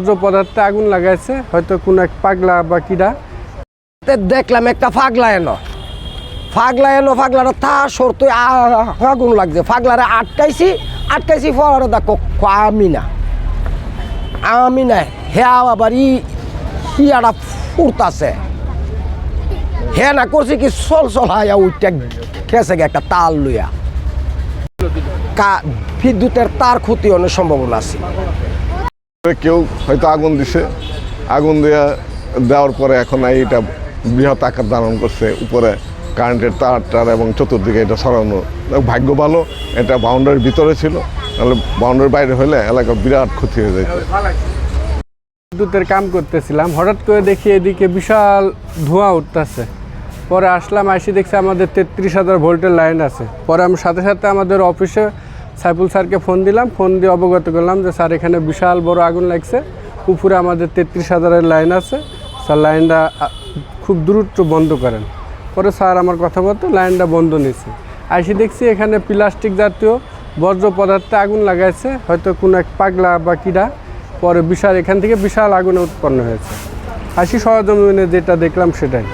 বর্জ্য পদার্থে আগুন লাগাইছে, হয়তো কোনো এক পাগলা বা কিরা। দেখলাম একটা ফাগলা এলো, ফাগলাটা তা সরতে আগুন লাগছে, ফাগলারে আটকাইছি পরে দেখো আমি না হ্যাঁ আবার ইয়াটা ফুরতাছে, হ্যাঁ না করছি কি চল হাইয়া উঠতে গেছে একটা তার লইয়া, বিদ্যুতের তার ক্ষতি অনেক সম্ভাবনা আছে। কেউ হয়তো আগুন দিছে, আগুন দেওয়ার পরে এখন এটা বৃহৎ আকার ধারণ করছে, উপরে কারেন্টের তার এবং চতুর্দিকে এটা সরানো। ভাগ্য ভালো এটা বাউন্ডারির ভিতরে ছিল, নাহলে বাউন্ডারির বাইরে হলে এলাকা বিরাট ক্ষতি হয়ে যেত। বিদ্যুতের কাম করতেছিলাম, হঠাৎ করে দেখি এদিকে বিশাল ধোঁয়া উঠতেছে। পরে আসলাম, আইসি দেখছি আমাদের 33,000 ভোল্টের লাইন আছে। পরে আমি সাথে সাথে আমাদের অফিসে সাইফুল স্যারকে ফোন দিলাম, ফোন দিয়ে অবগত করলাম যে স্যার এখানে বিশাল বড় আগুন লাগছে, উপরে আমাদের 33,000-এর লাইন আছে, স্যার লাইনটা খুব দ্রুত বন্ধ করেন। পরে স্যার আমার কথা মতো লাইনটা বন্ধ নিয়েছে। আইসি দেখছি এখানে প্লাস্টিক জাতীয় বর্জ্য পদার্থে আগুন লাগাইছে, হয়তো কোনো এক পাগলা বা কিরা। পরে এখান থেকে বিশাল আগুন উৎপন্ন হয়েছে। আইসি সরজমিনে যেটা দেখলাম সেটাই।